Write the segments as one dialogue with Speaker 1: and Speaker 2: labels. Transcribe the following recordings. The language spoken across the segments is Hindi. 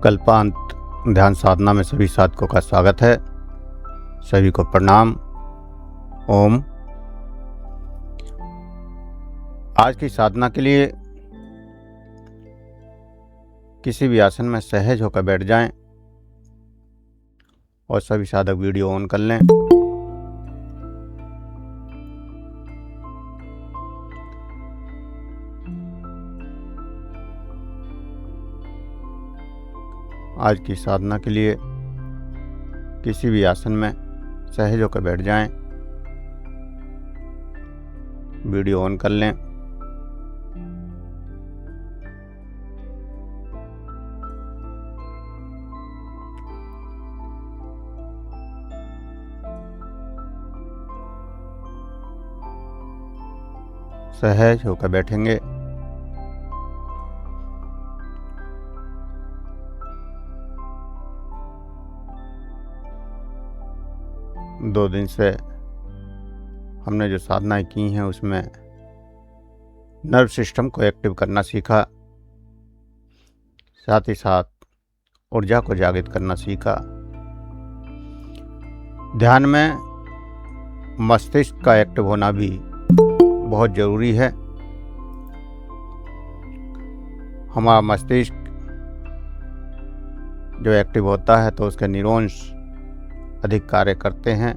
Speaker 1: कल्पांत ध्यान साधना में सभी साधकों का स्वागत है। सभी को प्रणाम। ओम। आज की साधना के लिए किसी भी आसन में सहज होकर बैठ जाएं और सभी साधक वीडियो ऑन कर लें। आज की साधना के लिए किसी भी आसन में सहज होकर बैठ जाएं, वीडियो ऑन कर लें। सहज होकर बैठेंगे। दो दिन से हमने जो साधनाएं की हैं उसमें नर्व सिस्टम को एक्टिव करना सीखा, साथ ही साथ ऊर्जा को जागृत करना सीखा। ध्यान में मस्तिष्क का एक्टिव होना भी बहुत ज़रूरी है। हमारा मस्तिष्क जो एक्टिव होता है तो उसके न्यूरॉन्स अधिक कार्य करते हैं।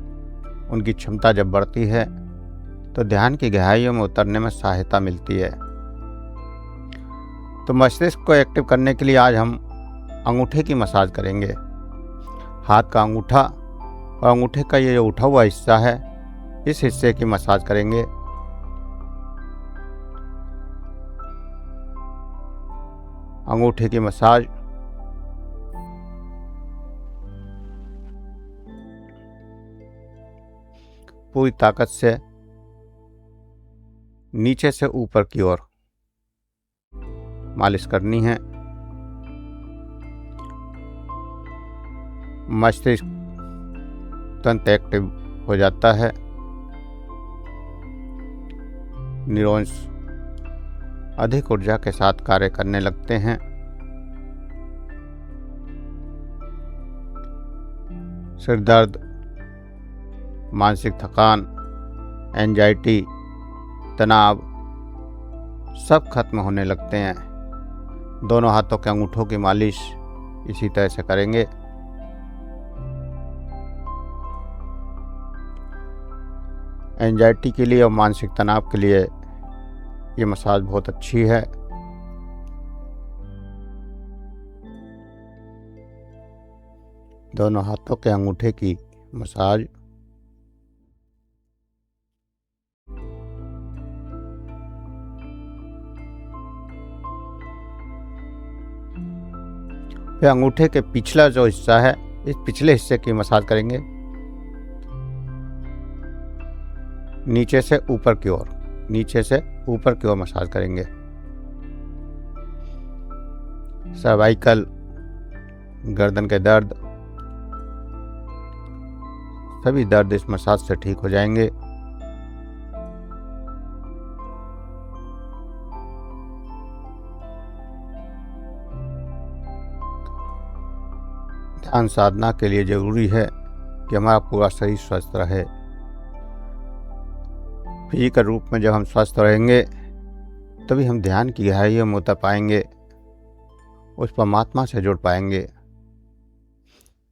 Speaker 1: उनकी क्षमता जब बढ़ती है तो ध्यान की गहराइयों में उतरने में सहायता मिलती है। तो मस्तिष्क को एक्टिव करने के लिए आज हम अंगूठे की मसाज करेंगे। हाथ का अंगूठा और अंगूठे का ये जो उठा हुआ हिस्सा है, इस हिस्से की मसाज करेंगे। अंगूठे की मसाज पूरी ताकत से नीचे से ऊपर की ओर मालिश करनी है। मस्तिष्क तुरंत एक्टिव हो जाता है। न्यूरॉन्स अधिक ऊर्जा के साथ कार्य करने लगते हैं। सिर दर्द, मानसिक थकान, एंजाइटी, तनाव सब खत्म होने लगते हैं। दोनों हाथों के अंगूठों की मालिश इसी तरह से करेंगे। एंजाइटी के लिए और मानसिक तनाव के लिए ये मसाज बहुत अच्छी है। दोनों हाथों के अंगूठे की मसाज। फिर अंगूठे के पिछला जो हिस्सा है, इस पिछले हिस्से की मसाज करेंगे। नीचे से ऊपर की ओर, नीचे से ऊपर की ओर मसाज करेंगे। सर्वाइकल, गर्दन के दर्द, सभी दर्द इस मसाज से ठीक हो जाएंगे। ध्यान साधना के लिए जरूरी है कि हमारा पूरा शरीर स्वस्थ रहे। फिजिकल रूप में जब हम स्वस्थ रहेंगे तभी हम ध्यान की गहराइयों में उतर पाएंगे, उस परमात्मा से जुड़ पाएंगे।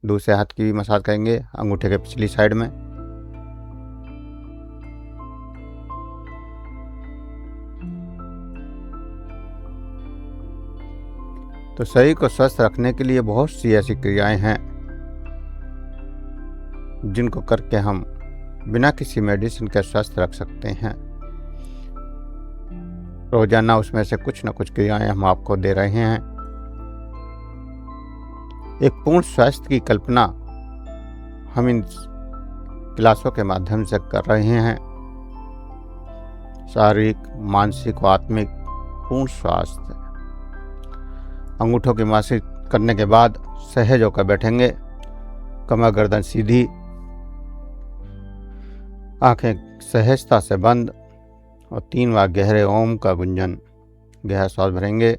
Speaker 1: दूसरे हाथ की भी मसाज करेंगे अंगूठे के पिछली साइड में। तो शरीर को स्वस्थ रखने के लिए बहुत सी ऐसी क्रियाएं हैं जिनको करके हम बिना किसी मेडिसिन के स्वस्थ रख सकते हैं। रोजाना उसमें से कुछ न कुछ क्रियाएं हम आपको दे रहे हैं। एक पूर्ण स्वास्थ्य की कल्पना हम इन क्लासों के माध्यम से कर रहे हैं। शारीरिक, मानसिक और आत्मिक पूर्ण स्वास्थ्य। अंगूठों की मालिश करने के बाद सहज होकर बैठेंगे। कमर गर्दन सीधी, आंखें सहजता से बंद और 3 बार गहरे ओम का गुंजन। गहरा श्वास भरेंगे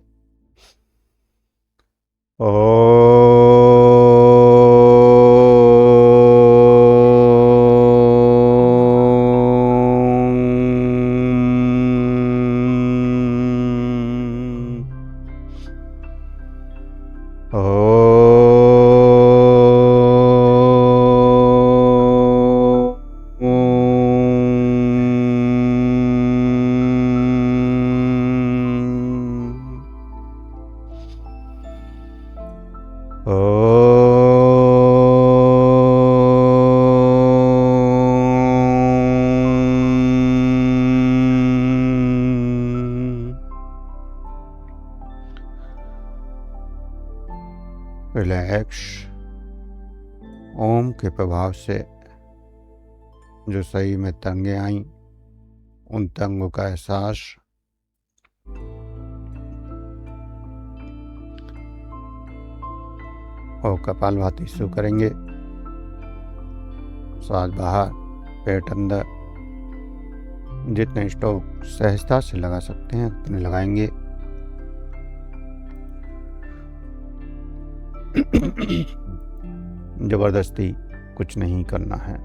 Speaker 1: रिलैक्स। ओम के प्रभाव से जो शरीर में तरंगें आईं, उन तरंगों का एहसास और कपालभाति शुरू करेंगे। सांस बाहर, पेट अंदर, जितने स्ट्रोक सहजता से लगा सकते हैं उतने लगाएंगे। जबरदस्ती कुछ नहीं करना है।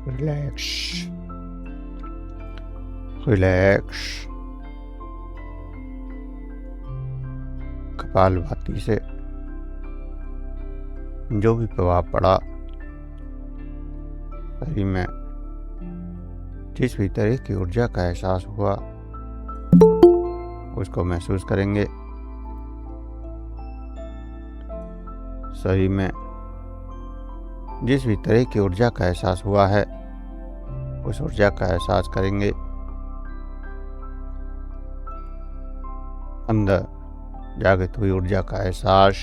Speaker 1: Relax, relax. कपालभाति से जो भी प्रभाव पड़ा, शरीर में जिस भी तरह की ऊर्जा का एहसास हुआ उसको महसूस करेंगे। शरीर में जिस भी तरह की ऊर्जा का एहसास हुआ है उस ऊर्जा का एहसास करेंगे। अंदर जागृत हुई ऊर्जा का एहसास,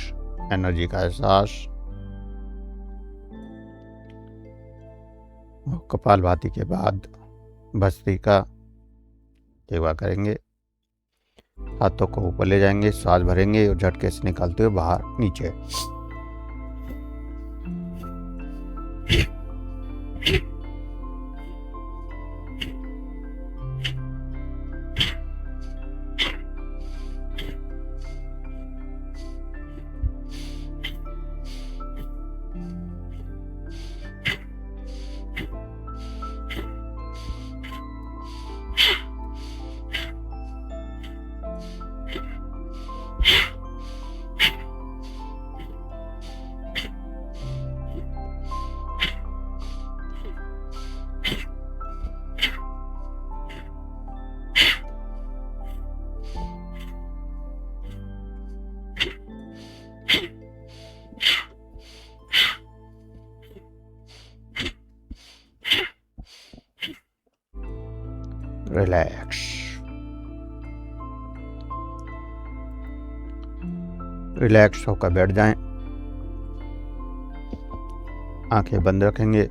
Speaker 1: एनर्जी का एहसास। कपालभाति के बाद भस्त्रिका सेवा करेंगे। हाथों को ऊपर ले जाएंगे, सांस भरेंगे और झटके से निकालते हुए बाहर नीचे। रिलैक्स, रिलैक्स होकर बैठ जाएं। आंखें बंद रखेंगे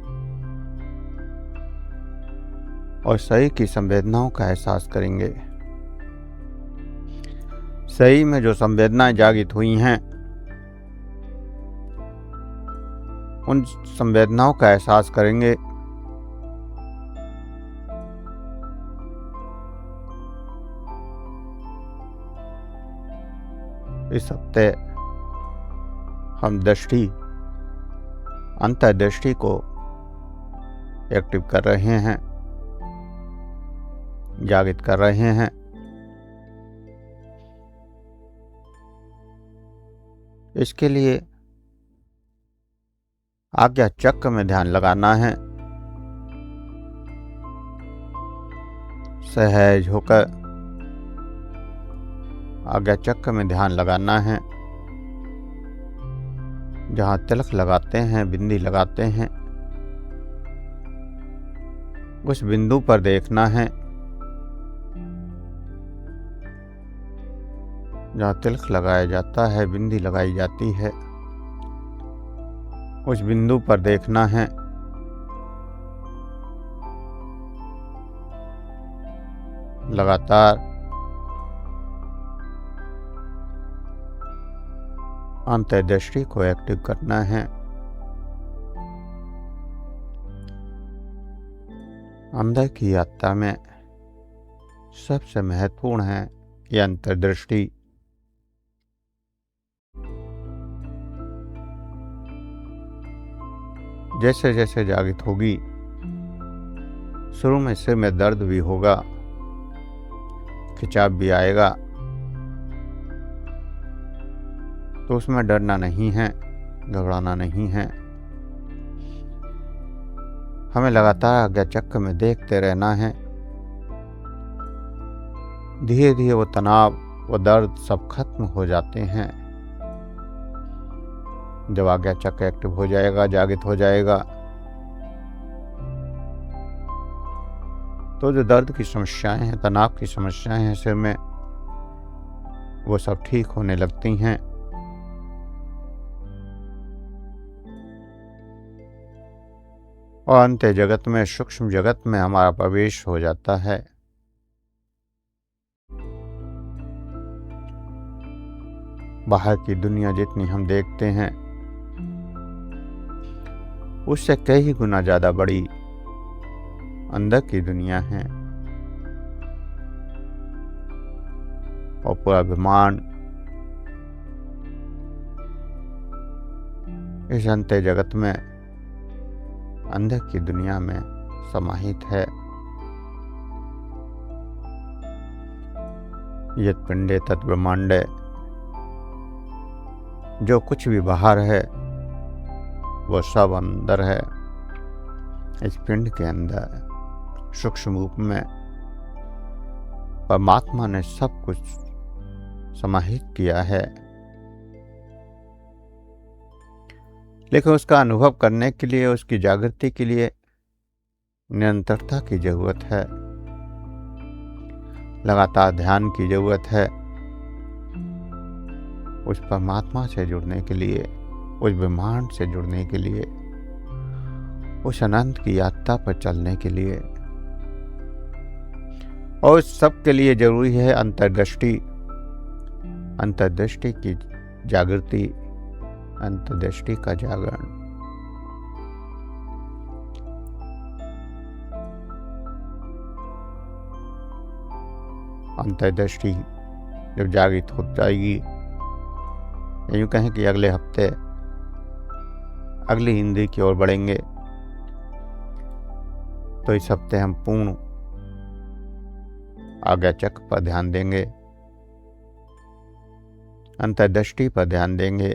Speaker 1: और शरीर की संवेदनाओं का एहसास करेंगे। शरीर में जो संवेदनाएं जागृत हुई हैं, उन संवेदनाओं का एहसास करेंगे। इस हफ्ते हम दृष्टि, अंतर्दृष्टि को एक्टिव कर रहे हैं, जागृत कर रहे हैं। इसके लिए आज्ञा चक्र में ध्यान लगाना है। सहज होकर आज्ञा चक्र में ध्यान लगाना है। जहाँ तिलक लगाते हैं, बिंदी लगाते हैं, उस बिंदु पर देखना है। जहाँ तिलक लगाया जाता है, बिंदी लगाई जाती है, उस बिंदु पर देखना है। लगातार अंतर्दृष्टि को एक्टिव करना है। अंदर की यात्रा में सबसे महत्वपूर्ण है यह अंतर्दृष्टि। जैसे जैसे जागृत होगी, शुरू में सिर में दर्द भी होगा, खिंचाव भी आएगा, तो उसमें डरना नहीं है, घबराना नहीं है। हमें लगातार आज्ञा चक्र में देखते रहना है। धीरे धीरे वो तनाव, वो दर्द सब खत्म हो जाते हैं। जब आज्ञा चक्र एक्टिव हो जाएगा, जागृत हो जाएगा, तो जो दर्द की समस्याएं हैं, तनाव की समस्याएं हैं सिर में, वो सब ठीक होने लगती हैं। और अंत जगत में, सूक्ष्म जगत में हमारा प्रवेश हो जाता है। बाहर की दुनिया जितनी हम देखते हैं, उससे कई गुना ज्यादा बड़ी अंदर की दुनिया है। और पूरा ब्रह्मांड इस अंत जगत में, अंदर की दुनिया में समाहित है। यत् पिंडे तत् ब्रह्मांडे, जो कुछ भी बाहर है वो सब अंदर है। इस पिंड के अंदर सूक्ष्म रूप में परमात्मा ने सब कुछ समाहित किया है। लेकिन उसका अनुभव करने के लिए, उसकी जागृति के लिए निरंतरता की जरूरत है, लगातार ध्यान की जरूरत है। उस परमात्मा से जुड़ने के लिए, उस ब्रह्मांड से जुड़ने के लिए, उस अनंत की यात्रा पर चलने के लिए। और उस सब के लिए जरूरी है अंतर्दृष्टि, अंतर्दृष्टि की जागृति, अंतर्दृष्टि का जागरण। अंतर्दृष्टि जब जागृत हो जाएगी, यूं कहें कि अगले हफ्ते अगली इंद्रिय की ओर बढ़ेंगे, तो इस हफ्ते हम पूर्ण आज्ञा चक्र पर ध्यान देंगे, अंतर्दृष्टि पर ध्यान देंगे।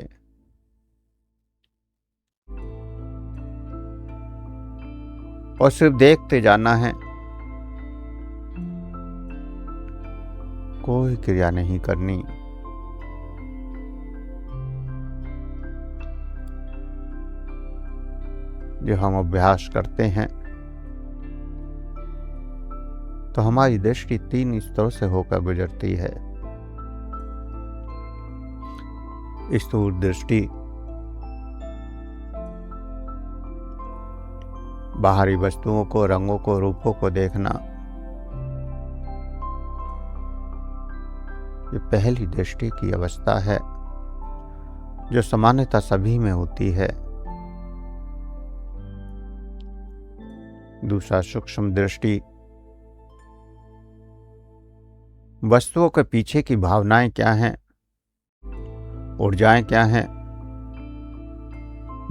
Speaker 1: और सिर्फ देखते जाना है, कोई क्रिया नहीं करनी। जो हम अभ्यास करते हैं, तो हमारी दृष्टि 3 स्तरों से होकर गुजरती है। स्थूल दृष्टि, बाहरी वस्तुओं को, रंगों को, रूपों को देखना, ये पहली दृष्टि की अवस्था है जो सामान्यतः सभी में होती है। दूसरा सूक्ष्म दृष्टि, वस्तुओं के पीछे की भावनाएं क्या हैं, ऊर्जाएं क्या हैं,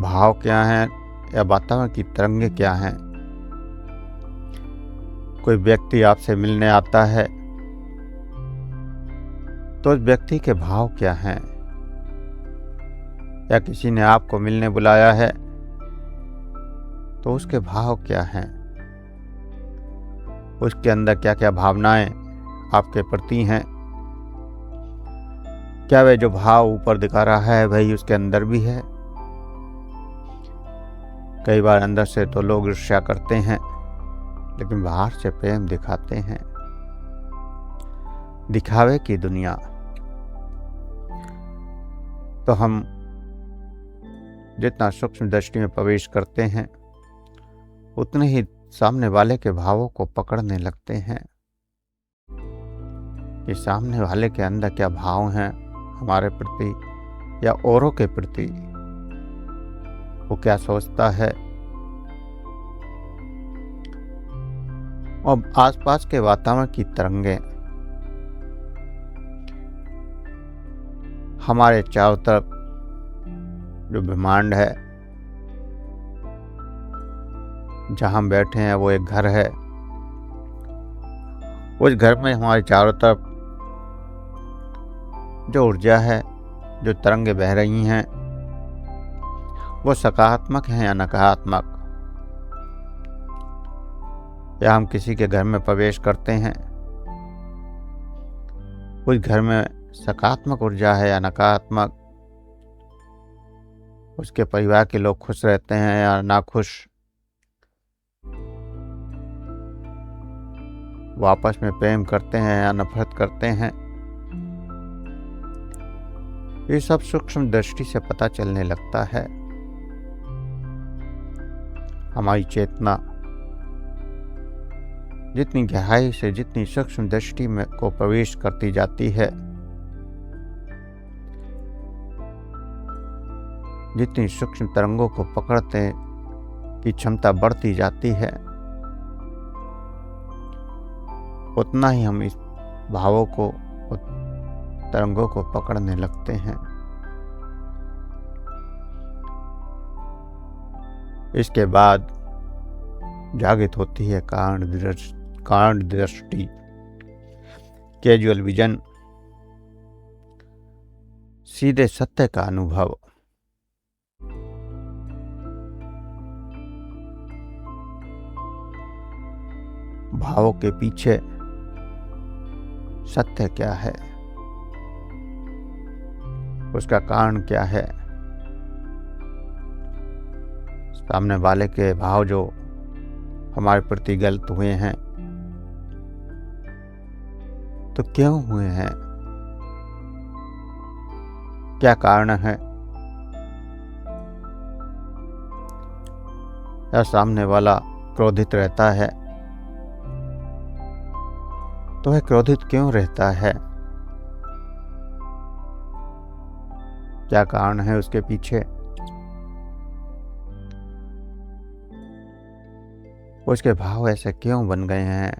Speaker 1: भाव क्या हैं या वातावरण की तरंगें क्या हैं। कोई व्यक्ति आपसे मिलने आता है तो उस व्यक्ति के भाव क्या हैं, या किसी ने आपको मिलने बुलाया है तो उसके भाव क्या हैं, उसके अंदर क्या क्या भावनाएं आपके प्रति हैं। क्या वह जो भाव ऊपर दिखा रहा है वही उसके अंदर भी है। कई बार अंदर से तो लोग ईर्ष्या करते हैं लेकिन बाहर से प्रेम दिखाते हैं। दिखावे की दुनिया। तो हम जितना सूक्ष्म दृष्टि में प्रवेश करते हैं उतने ही सामने वाले के भावों को पकड़ने लगते हैं कि सामने वाले के अंदर क्या भाव हैं हमारे प्रति या औरों के प्रति, वो क्या सोचता है। और आसपास के वातावरण की तरंगें हमारे चारों तरफ जो ब्रह्मांड है, जहां हम बैठे हैं वो एक घर है। उस घर में हमारे चारों तरफ जो ऊर्जा है, जो तरंगें बह रही हैं, वो सकारात्मक हैं या नकारात्मक। या हम किसी के घर में प्रवेश करते हैं, उस घर में सकारात्मक ऊर्जा है या नकारात्मक, उसके परिवार के लोग खुश रहते हैं या नाखुश, वो आपस में प्रेम करते हैं या नफरत करते हैं। ये सब सूक्ष्म दृष्टि से पता चलने लगता है। हमारी चेतना जितनी गहराई से, जितनी सूक्ष्म दृष्टि में को प्रवेश करती जाती है, जितनी सूक्ष्म तरंगों को पकड़ने की क्षमता बढ़ती जाती है, उतना ही हम इस भावों को, तरंगों को पकड़ने लगते हैं। इसके बाद जागृत होती है कारण दृष्टि, कैजुअल विजन, सीधे सत्य का अनुभव। भावों के पीछे सत्य क्या है, उसका कारण क्या है। सामने वाले के भाव जो हमारे प्रति गलत हुए हैं तो क्यों हुए हैं, क्या कारण है। या सामने वाला क्रोधित रहता है तो वह क्रोधित क्यों रहता है, क्या कारण है उसके पीछे। उसके भाव ऐसे क्यों बन गए हैं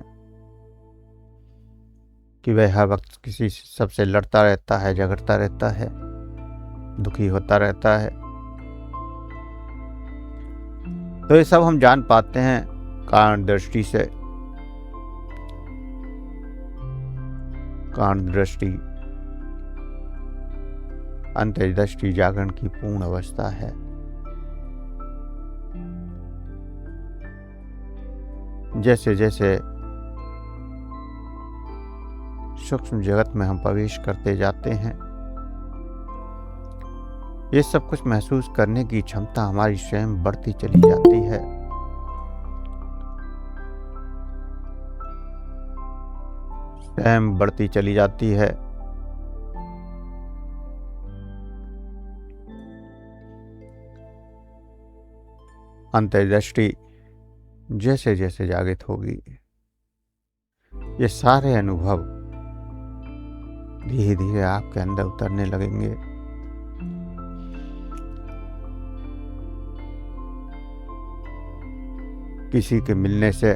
Speaker 1: कि वह हर वक्त किसी सबसे लड़ता रहता है, झगड़ता रहता है, दुखी होता रहता है। तो ये सब हम जान पाते हैं कारण दृष्टि से। कारण दृष्टि अंतर्दृष्टि जागरण की पूर्ण अवस्था है। जैसे जैसे सूक्ष्म जगत में हम प्रवेश करते जाते हैं, ये सब कुछ महसूस करने की क्षमता हमारी स्वयं बढ़ती चली जाती है। स्वयं बढ़ती चली जाती है। अंतर्दृष्टि जैसे जैसे जागृत होगी, ये सारे अनुभव धीरे धीरे आपके अंदर उतरने लगेंगे। किसी के मिलने से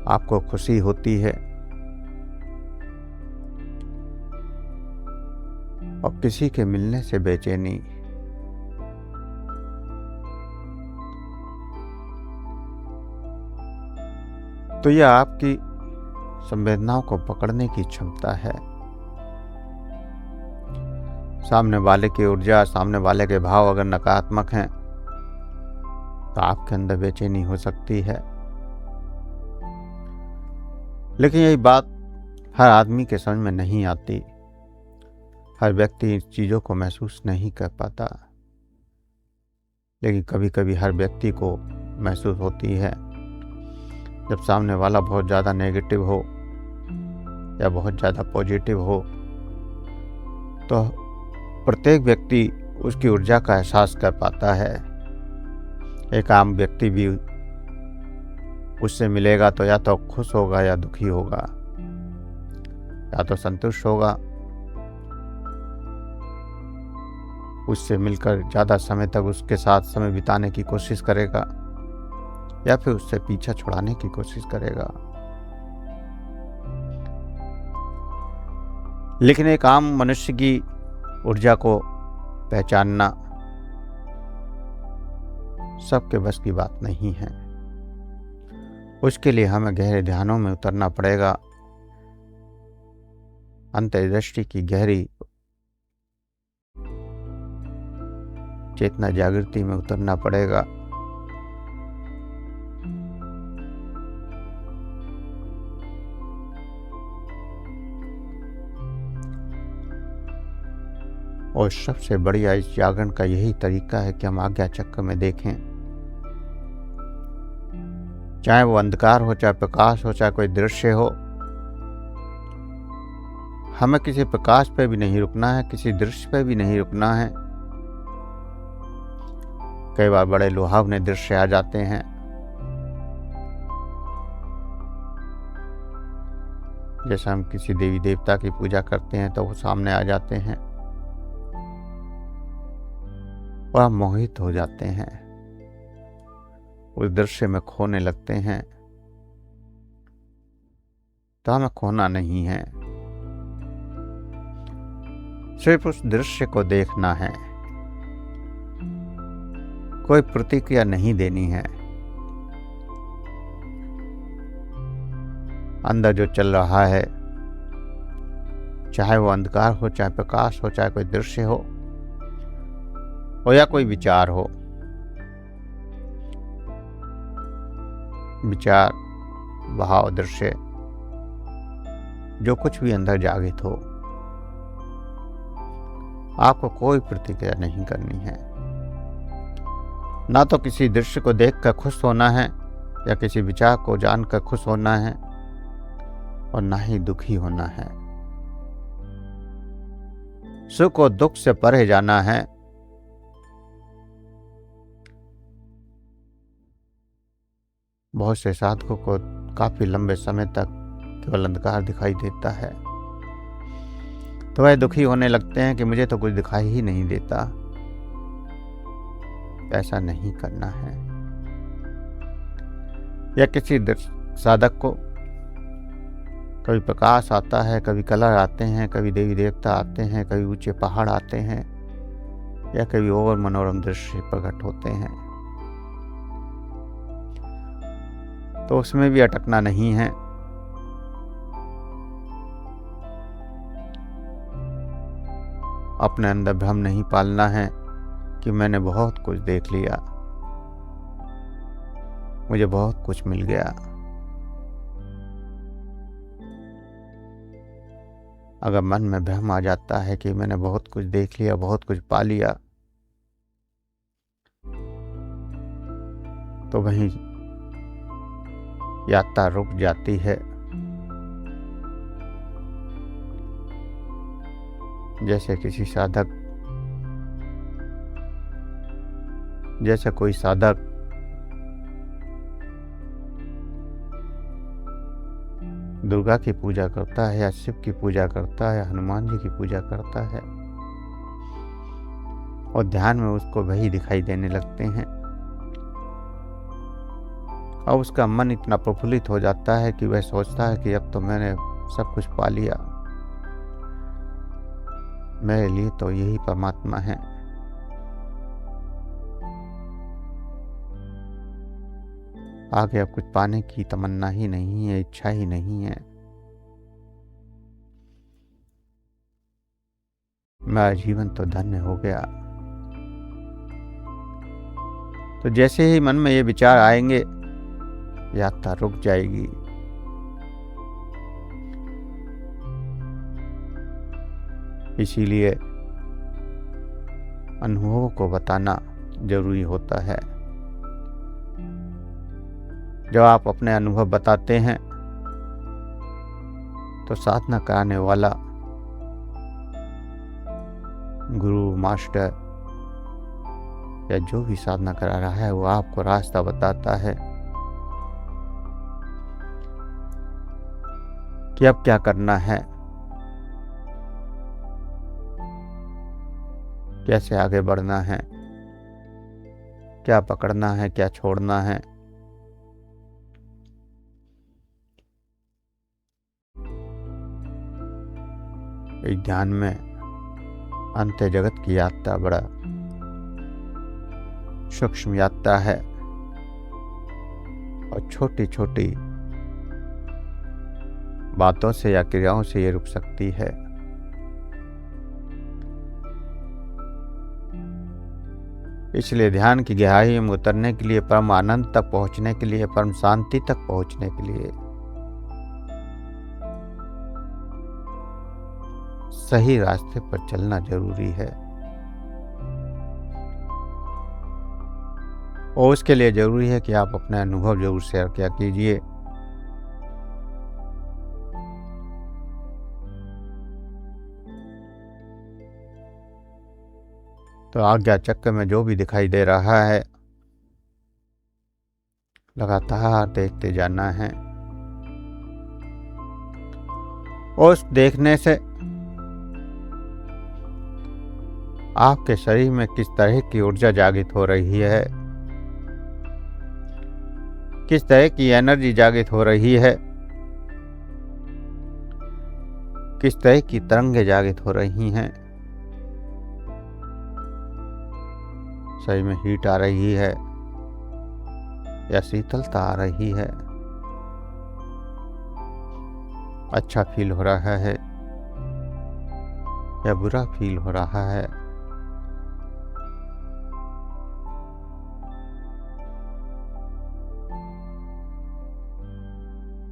Speaker 1: आपको खुशी होती है और किसी के मिलने से बेचैनी। तो यह आपकी संवेदनाओं को पकड़ने की क्षमता है। सामने वाले की ऊर्जा, सामने वाले के भाव अगर नकारात्मक हैं तो आपके अंदर बेचैनी हो सकती है। लेकिन यही बात हर आदमी के समझ में नहीं आती। हर व्यक्ति इन चीज़ों को महसूस नहीं कर पाता, लेकिन कभी कभी हर व्यक्ति को महसूस होती है। जब सामने वाला बहुत ज़्यादा नेगेटिव हो या बहुत ज़्यादा पॉजिटिव हो, तो प्रत्येक व्यक्ति उसकी ऊर्जा का एहसास कर पाता है। एक आम व्यक्ति भी उससे मिलेगा तो या तो खुश होगा या दुखी होगा, या तो संतुष्ट होगा, उससे मिलकर ज़्यादा समय तक उसके साथ समय बिताने की कोशिश करेगा, या फिर उससे पीछा छुड़ाने की कोशिश करेगा। लेकिन एक आम मनुष्य की ऊर्जा को पहचानना सबके बस की बात नहीं है। उसके लिए हमें गहरे ध्यानों में उतरना पड़ेगा, अंतर्दृष्टि की गहरी चेतना जागृति में उतरना पड़ेगा। और सबसे बढ़िया इस जागरण का यही तरीका है कि हम आज्ञा चक्र में देखें। चाहे वो अंधकार हो, चाहे प्रकाश हो, चाहे कोई दृश्य हो, हमें किसी प्रकाश पे भी नहीं रुकना है, किसी दृश्य पे भी नहीं रुकना है। कई बार बड़े लुभावने दृश्य आ जाते हैं, जैसे हम किसी देवी देवता की पूजा करते हैं तो वो सामने आ जाते हैं और हम मोहित हो जाते हैं, उस दृश्य में खोने लगते हैं। तो हमें खोना नहीं है, सिर्फ उस दृश्य को देखना है, कोई प्रतिक्रिया नहीं देनी है। अंदर जो चल रहा है, चाहे वो अंधकार हो, चाहे प्रकाश हो, चाहे कोई दृश्य हो या कोई विचार हो, विचार, भाव, दृश्य, जो कुछ भी अंदर जागृत हो, आपको कोई प्रतिक्रिया नहीं करनी है। ना तो किसी दृश्य को देखकर खुश होना है या किसी विचार को जानकर खुश होना है, और ना ही दुखी होना है। सुख और दुख से परे जाना है। बहुत से साधकों को काफी लंबे समय तक केवल अंधकार दिखाई देता है, तो वह दुखी होने लगते हैं कि मुझे तो कुछ दिखाई ही नहीं देता। ऐसा नहीं करना है। या किसी साधक को कभी प्रकाश आता है, कभी कलर आते हैं, कभी देवी देवता आते हैं, कभी ऊंचे पहाड़ आते हैं, या कभी और मनोरम दृश्य प्रकट होते हैं, तो उसमें भी अटकना नहीं है। अपने अंदर भ्रम नहीं पालना है कि मैंने बहुत कुछ देख लिया, मुझे बहुत कुछ मिल गया। अगर मन में भ्रम आ जाता है कि मैंने बहुत कुछ देख लिया, बहुत कुछ पा लिया, तो वहीं यात्रा रुक जाती है। जैसे कोई साधक दुर्गा की पूजा करता है या शिव की पूजा करता है, हनुमान जी की पूजा करता है, और ध्यान में उसको वही दिखाई देने लगते हैं। और उसका मन इतना प्रफुल्लित हो जाता है कि वह सोचता है कि अब तो मैंने सब कुछ पा लिया, मेरे लिए तो यही परमात्मा है। आगे अब कुछ पाने की तमन्ना ही नहीं है, इच्छा ही नहीं है। मेरा जीवन तो धन्य हो गया। तो जैसे ही मन में ये विचार आएंगे, यात्रा रुक जाएगी। इसीलिए अनुभवों को बताना जरूरी होता है। जब आप अपने अनुभव बताते हैं तो साधना कराने वाला गुरु, मास्टर या जो भी साधना करा रहा है वो आपको रास्ता बताता है कि अब क्या करना है, कैसे आगे बढ़ना है, क्या पकड़ना है, क्या छोड़ना है। इस ध्यान में अंत्य जगत की यात्रा बड़ा सूक्ष्म यात्रा है और छोटी छोटी बातों से या क्रियाओं से ये रुक सकती है। इसलिए ध्यान की गहराई में उतरने के लिए, परम आनंद तक पहुंचने के लिए, परम शांति तक पहुंचने के लिए सही रास्ते पर चलना जरूरी है। और उसके लिए जरूरी है कि आप अपने अनुभव जरूर शेयर किया कीजिए। तो आज्ञा चक्र में जो भी दिखाई दे रहा है लगातार देखते जाना है। और उस देखने से आपके शरीर में किस तरह की ऊर्जा जागृत हो रही है, किस तरह की एनर्जी जागृत हो रही है, किस तरह की तरंगें जागृत हो रही हैं। शरीर में हीट आ रही है या शीतलता आ रही है, अच्छा फील हो रहा है या बुरा फील हो रहा है।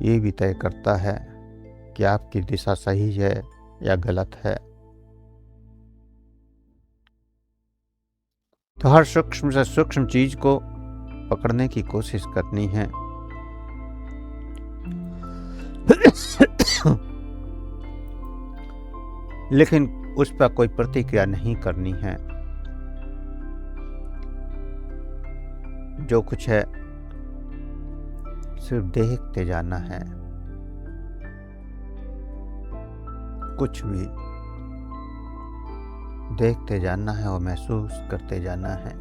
Speaker 1: ये भी तय करता है कि आपकी दिशा सही है या गलत है। तो हर सूक्ष्म से सूक्ष्म चीज को पकड़ने की कोशिश करनी है। लेकिन उस पर कोई प्रतिक्रिया नहीं करनी है। जो कुछ है सिर्फ देखते जाना है, कुछ भी देखते जाना है और महसूस करते जाना है।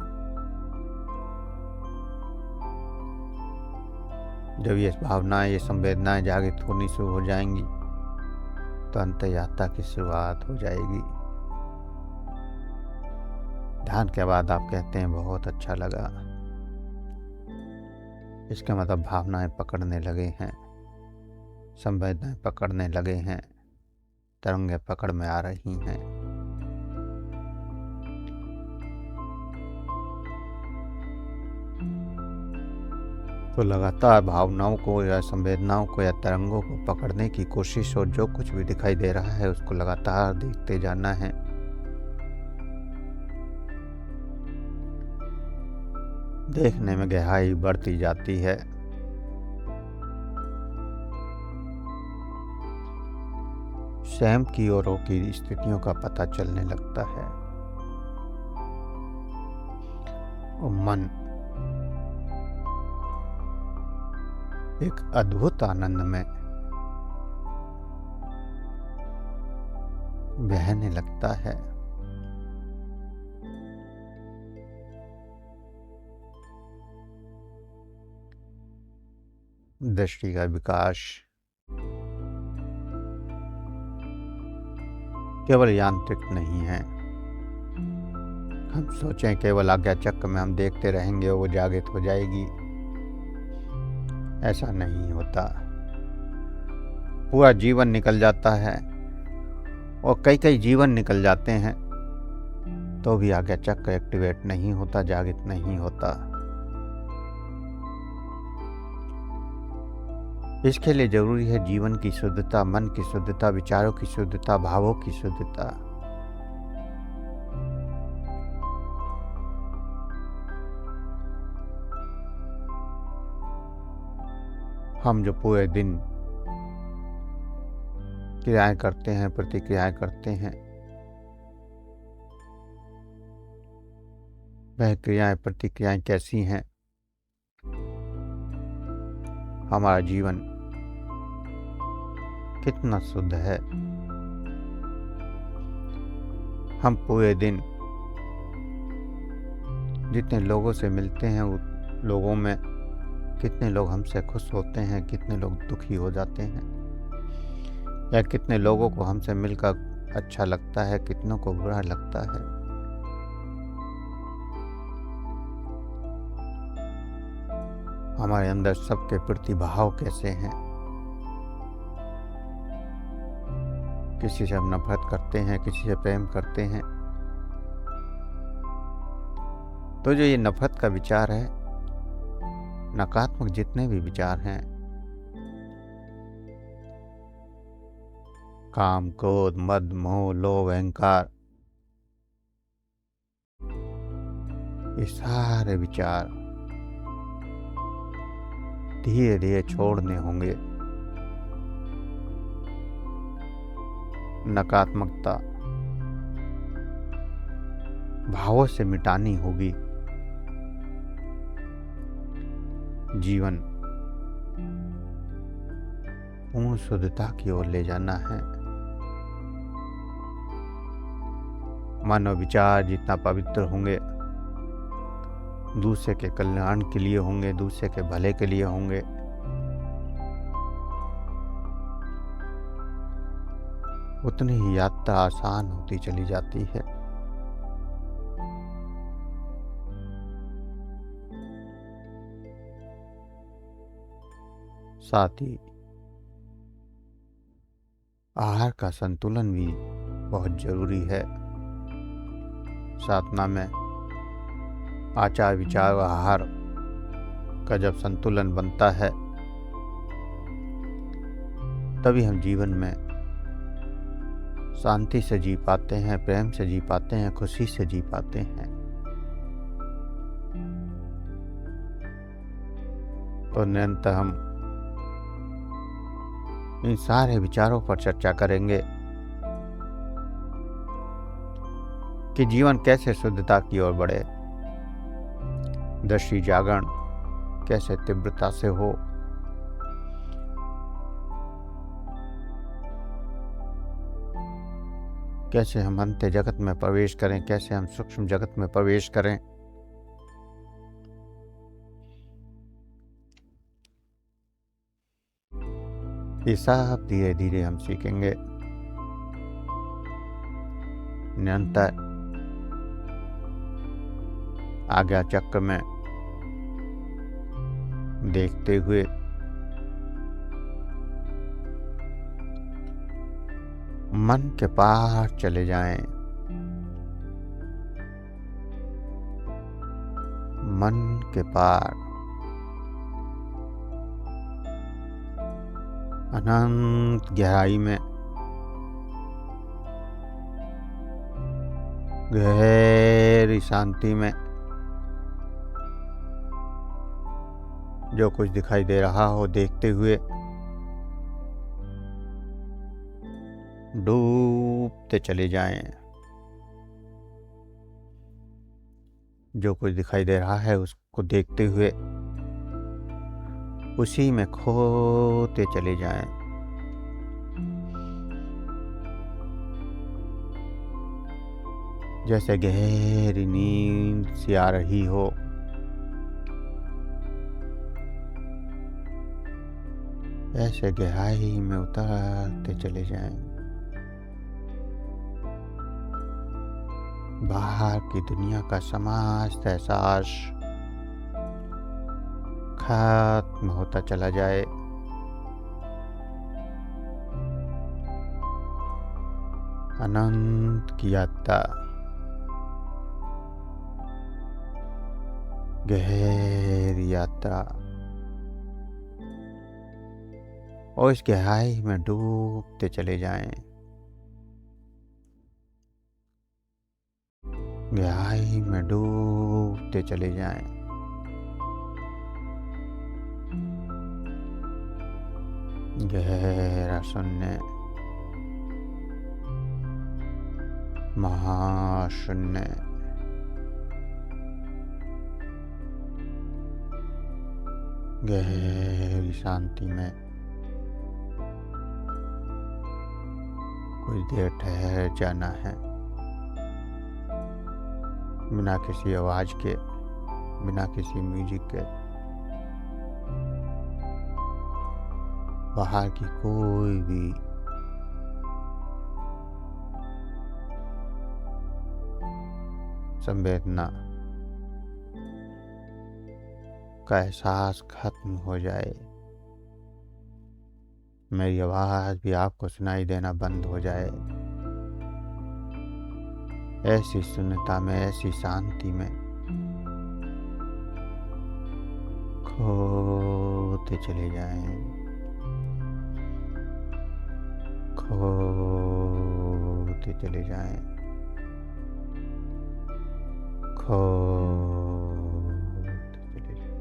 Speaker 1: जब ये भावनाएं, ये संवेदनाएं जागृत होनी शुरू हो जाएंगी तो अंत यात्रा की शुरुआत हो जाएगी। ध्यान के बाद आप कहते हैं बहुत अच्छा लगा, इसका मतलब भावनाएं पकड़ने लगे हैं, संवेदनाएं पकड़ने लगे हैं, तरंगें पकड़ में आ रही हैं। तो लगातार भावनाओं को या संवेदनाओं को या तरंगों को पकड़ने की कोशिश, और जो कुछ भी दिखाई दे रहा है उसको लगातार देखते जाना है। देखने में गहराई बढ़ती जाती है। स्वयं की औरों की स्थितियों का पता चलने लगता है और मन एक अद्भुत आनंद में बहने लगता है। दृष्टि का विकास केवल यांत्रिक नहीं है। हम सोचें केवल आज्ञा चक्र में हम देखते रहेंगे वो जागृत हो जाएगी, ऐसा नहीं होता। पूरा जीवन निकल जाता है और कई कई जीवन निकल जाते हैं तो भी आज्ञा चक्र एक्टिवेट नहीं होता, जागृत नहीं होता। इसके लिए जरूरी है जीवन की शुद्धता, मन की शुद्धता, विचारों की शुद्धता, भावों की शुद्धता। हम जो पूरे दिन क्रियाएं करते हैं, प्रतिक्रियाएं करते हैं, वह क्रियाएं प्रतिक्रियाएं कैसी हैं? हमारा जीवन कितना शुद्ध है? हम पूरे दिन जितने लोगों से मिलते हैं उन लोगों में कितने लोग हमसे खुश होते हैं, कितने लोग दुखी हो जाते हैं, या कितने लोगों को हमसे मिलकर अच्छा लगता है, कितनों को बुरा लगता है। हमारे अंदर सबके प्रति भाव कैसे हैं? किसी से हम नफरत करते हैं, किसी से प्रेम करते हैं। तो जो ये नफरत का विचार है, नकारात्मक जितने भी विचार हैं, काम, क्रोध, मद, मोह, लोभ, अहंकार, ये सारे विचार धीरे धीरे छोड़ने होंगे। नकारात्मकता भावों से मिटानी होगी। जीवन पूर्ण शुद्धता की ओर ले जाना है। मन और विचार जितना पवित्र होंगे, दूसरे के कल्याण के लिए होंगे, दूसरे के भले के लिए होंगे। उतनी ही यात्रा आसान होती चली जाती है। साथ ही आहार का संतुलन भी बहुत जरूरी है। साधना में आचार, विचार और आहार का जब संतुलन बनता है तभी हम जीवन में शांति से जी पाते हैं, प्रेम से जी पाते हैं, खुशी से जी पाते हैं। तो निरंतर हम इन सारे विचारों पर चर्चा करेंगे कि जीवन कैसे शुद्धता की ओर बढ़े, दृष्टि जागरण कैसे तीव्रता से हो, कैसे हम अंत्य जगत में प्रवेश करें, कैसे हम सूक्ष्म जगत में प्रवेश करें। ये सब धीरे धीरे हम सीखेंगे। निरंतर आज्ञा चक्र में देखते हुए मन के पार चले जाएं। मन के पार अनंत गहराई में, गहरी शांति में जो कुछ दिखाई दे रहा हो देखते हुए डूबते चले जाएं। जो कुछ दिखाई दे रहा है उसको देखते हुए उसी में खोते चले जाएं। जैसे गहरी नींद सी आ रही हो। ऐसे गहराई में उतरते चले जाएं। बाहर की दुनिया का समस्त एहसास खत्म होता चला जाए। अनंत की यात्रा, गहरी यात्रा, और इस गहराई में डूबते चले जाएं। गहराई में डूबते चले जाएं। गहरा शून्य, महाशून्य, गहरी शांति में कुछ देर ठहर जाना है। बिना किसी आवाज के, बिना किसी म्यूजिक के, बाहर की कोई भी संवेदना का एहसास खत्म हो जाए। मेरी आवाज भी आपको सुनाई देना बंद हो जाए। ऐसी शून्यता में, ऐसी शांति में खोते चले जाएं। खोते चले जाएं। खोते चले जाएं।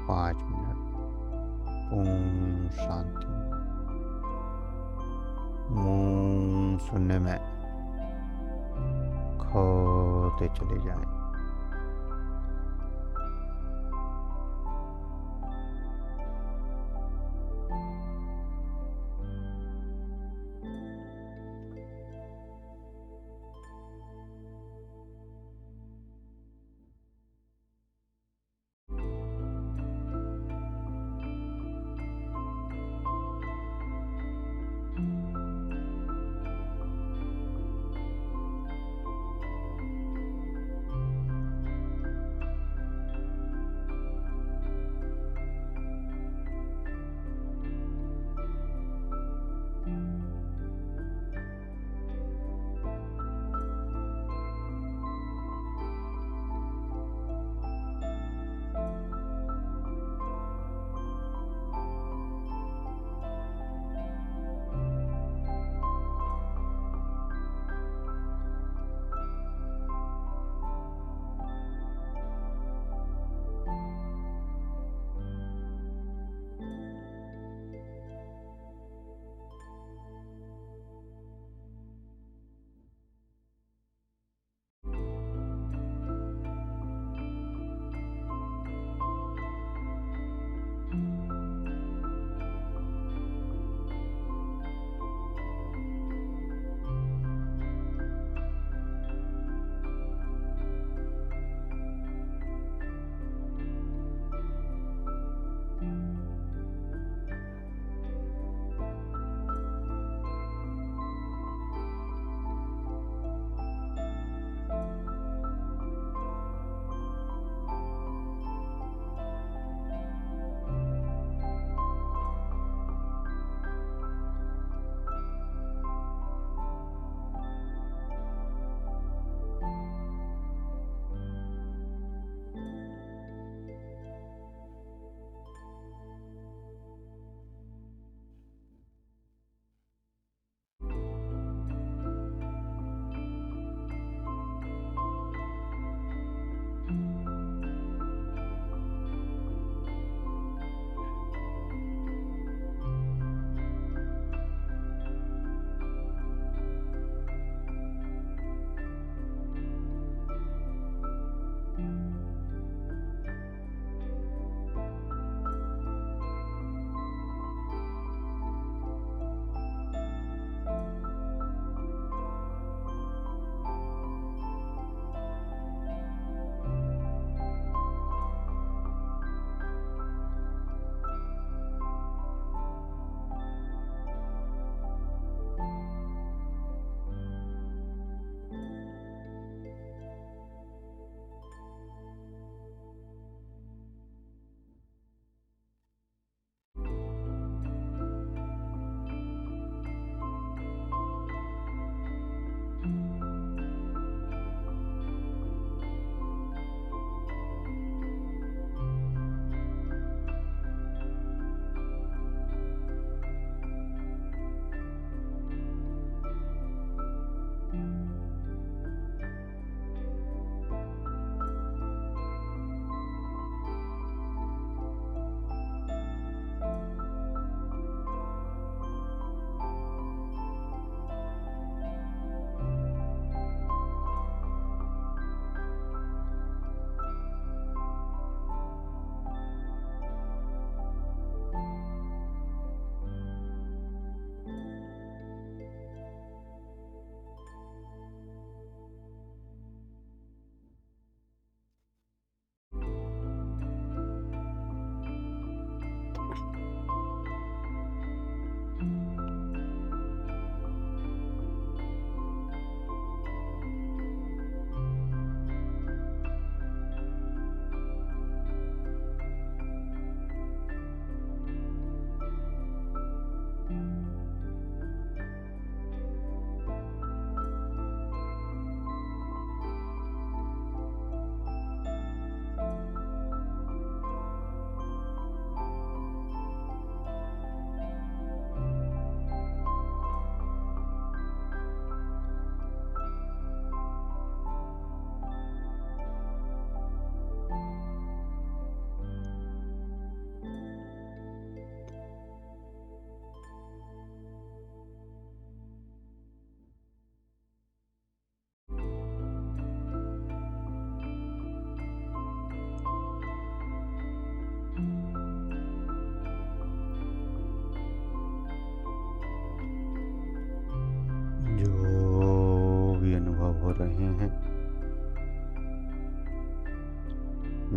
Speaker 1: 5 मिनट पूर्ण शांति, मून शून्य में खोते चले जाएं।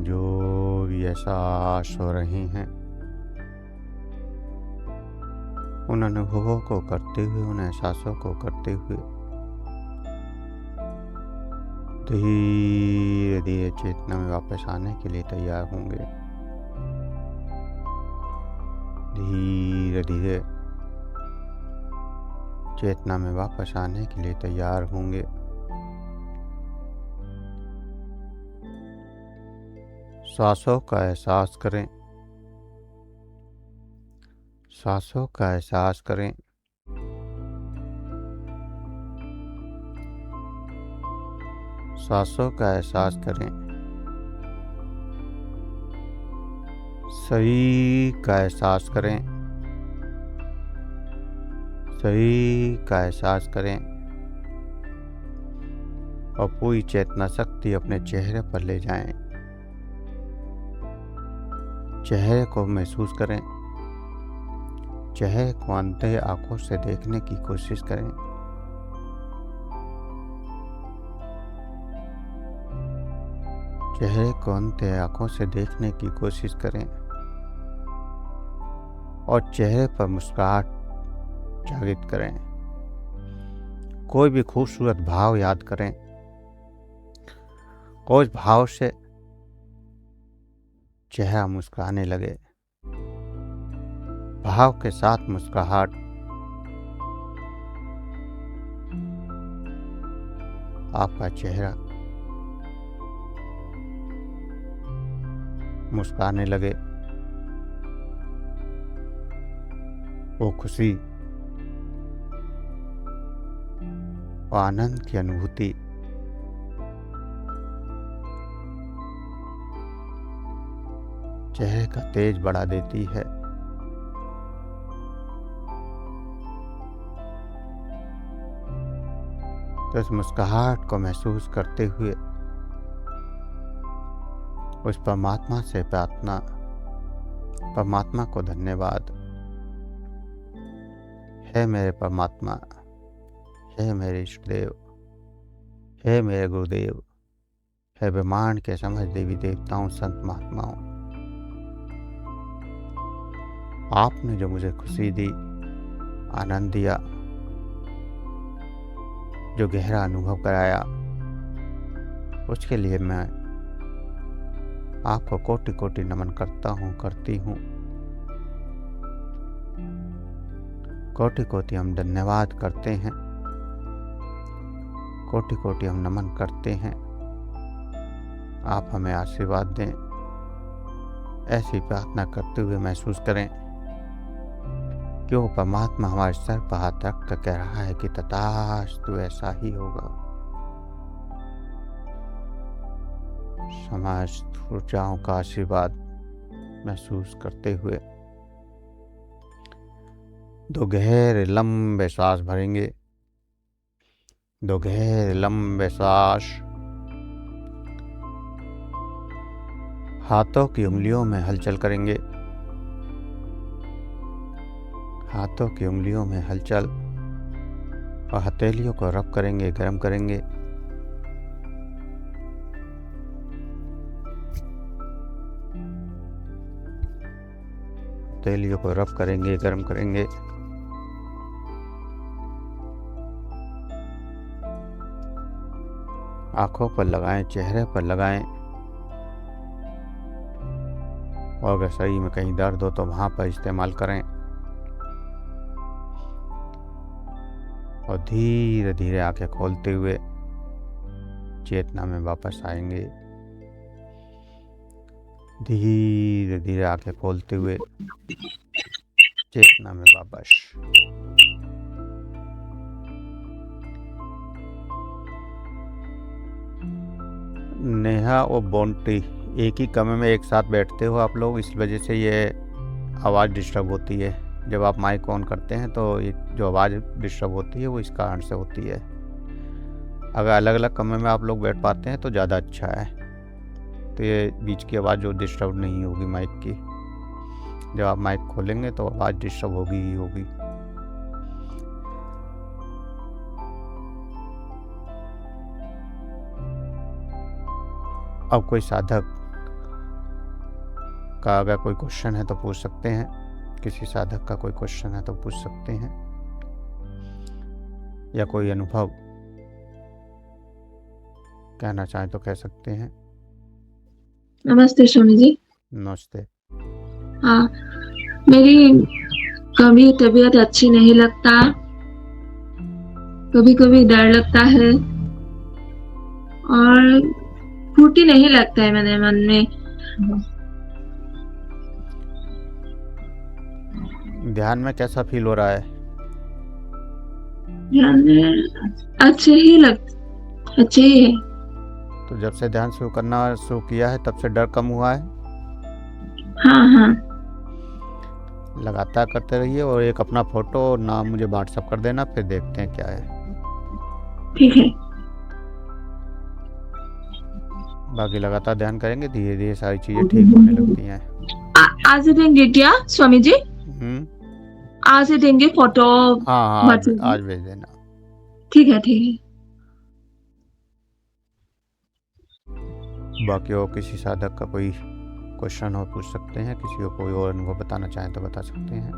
Speaker 1: जो भी एहसास हो रहे हैं उन अनुभवों को करते हुए, उन एहसासों को करते हुए धीरे धीरे चेतना में वापस आने के लिए तैयार होंगे। धीरे धीरे चेतना में वापस आने के लिए तैयार होंगे। सांसों का एहसास करें, सांसों का एहसास करें। सांसों का एहसास करें। शरीर का एहसास करें। शरीर का एहसास करें और पूरी चेतना शक्ति अपने चेहरे पर ले जाएं। चेहरे को महसूस करें। चेहरे को अंधे आंखों से देखने की कोशिश करें। चेहरे को अंधे आंखों से देखने की कोशिश करें और चेहरे पर मुस्कुराहट जागृत करें। कोई भी खूबसूरत भाव याद करें और उस भाव से चेहरा मुस्कुराने लगे। भाव के साथ मुस्कुराहट आपका चेहरा मुस्कुराने लगे। वो खुशी और आनंद की अनुभूति चेहरे का तेज बढ़ा देती है। तो इस मुस्कुराहट को महसूस करते हुए उस परमात्मा से प्रार्थना, परमात्मा को धन्यवाद। हे मेरे परमात्मा, हे मेरे इष्ट देव, हे मेरे गुरुदेव, हे ब्रह्मांड के समझ देवी देवताओं, संत महात्माओं, आपने जो मुझे खुशी दी, आनंद दिया, जो गहरा अनुभव कराया, उसके लिए मैं आपको कोटि कोटि नमन करता हूँ, करती हूँ। कोटि कोटि हम धन्यवाद करते हैं, कोटि कोटि हम नमन करते हैं। आप हमें आशीर्वाद दें। ऐसी प्रार्थना करते हुए महसूस करें कि वो परमात्मा हमारे सर पर हाथ रख कर कह रहा है कि तथास्तु, ऐसा ही होगा। समस्त ऊर्जाओं का आशीर्वाद महसूस करते हुए 2 गहरे लंबे सांस भरेंगे। 2 गहरे लंबे सांस हाथों की उंगलियों में हलचल करेंगे। हाथों की उंगलियों में हलचल और हथेलियों को रब करेंगे, गर्म करेंगे। हथेलियों को रब करेंगे, गर्म करेंगे। आंखों पर लगाएं, चेहरे पर लगाएं। और अगर शरीर में कहीं दर्द हो तो वहां पर इस्तेमाल करें। और धीरे धीरे आंखें खोलते हुए चेतना में वापस आएंगे। धीरे धीरे आंखें खोलते हुए चेतना में वापस। नेहा और बोंटी एक ही कमरे में एक साथ बैठते हो आप लोग, इस वजह से ये आवाज़ डिस्टर्ब होती है। जब आप माइक ऑन करते हैं तो ये जो आवाज़ डिस्टर्ब होती है वो इस कारण से होती है। अगर अलग अलग कमरे में आप लोग बैठ पाते हैं तो ज़्यादा अच्छा है, तो ये बीच की आवाज़ जो डिस्टर्ब नहीं होगी माइक की। जब आप माइक खोलेंगे तो आवाज़ डिस्टर्ब होगी ही होगी। अब कोई साधक का अगर कोई क्वेश्चन है तो पूछ सकते हैं, किसी साधक का कोई क्वेश्चन है तो पूछ सकते हैं, या कोई अनुभव कहना चाहें तो कह सकते हैं।
Speaker 2: नमस्ते स्वामी जी।
Speaker 1: नमस्ते।
Speaker 2: हाँ, मेरी कभी तबीयत अच्छी नहीं लगता, कभी कभी डर लगता है और फुर्ती नहीं लगता है मेरे मन में।
Speaker 1: ध्यान में कैसा फील हो रहा है?
Speaker 2: ध्यान में अच्छे ही है।
Speaker 1: तो जब से ध्यान शुरू करना शुरू किया है तब से डर कम हुआ है?
Speaker 2: हाँ हाँ।
Speaker 1: लगातार करते रहिए और एक अपना फोटो और नाम मुझे व्हाट्सएप कर देना, फिर देखते हैं क्या है।
Speaker 2: ठीक है।
Speaker 1: बाकी लगातार ध्यान करेंगे, धीरे धीरे सारी चीज़ें ठीक होने लगती हैं।
Speaker 2: आज ही देंगे क्या स्वामी जी? आज ही देंगे फोटो?
Speaker 1: हाँ हाँ, आज भेज देना।
Speaker 2: ठीक है ठीक है।
Speaker 1: बाकी और किसी साधक का कोई क्वेश्चन हो पूछ सकते हैं, किसी को कोई और अनुभव बताना चाहें तो बता सकते हैं।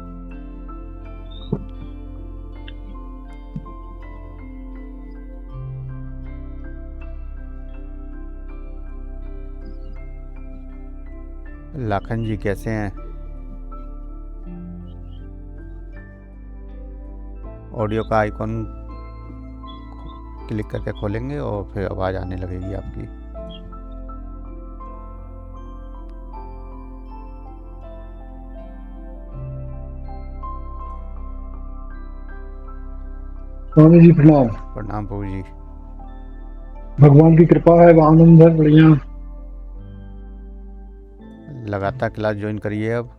Speaker 1: लाखन जी कैसे हैं? ऑडियो का आइकॉन क्लिक करके खोलेंगे और फिर आवाज़ आने लगेगी आपकी।
Speaker 3: स्वामी जी प्रणाम।
Speaker 1: प्रणाम प्रभु जी।
Speaker 3: भगवान की कृपा है, आनंद है, बढ़िया।
Speaker 1: लगातार क्लास ज्वाइन करिए अब।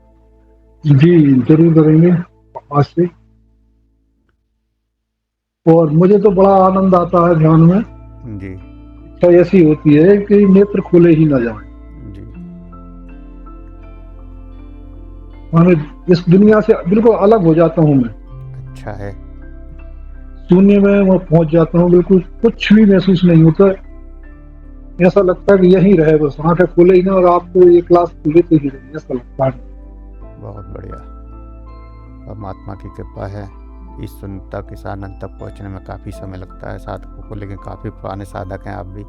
Speaker 3: जी जरूर करेंगे आज से। और मुझे तो बड़ा आनंद आता है ध्यान में
Speaker 1: जी।
Speaker 3: तो ऐसी होती है कि नेत्र खोले ही ना जाए
Speaker 1: जी।
Speaker 3: माने इस दुनिया से बिल्कुल अलग हो जाता हूँ मैं।
Speaker 1: अच्छा है।
Speaker 3: शून्य में मैं पहुंच जाता हूँ, बिल्कुल कुछ भी महसूस नहीं होता। ऐसा लगता है कि यहीं रहे, बस आंखें खोले ही ना और आपको ये क्लास लेते ही रहे, ऐसा लगता है।
Speaker 1: बहुत बढ़िया। परमात्मा की कृपा है। इस शून्यता के आनंद तक पहुँचने में काफ़ी समय लगता है साधकों को, लेकिन काफ़ी पुराने साधक हैं आप भी,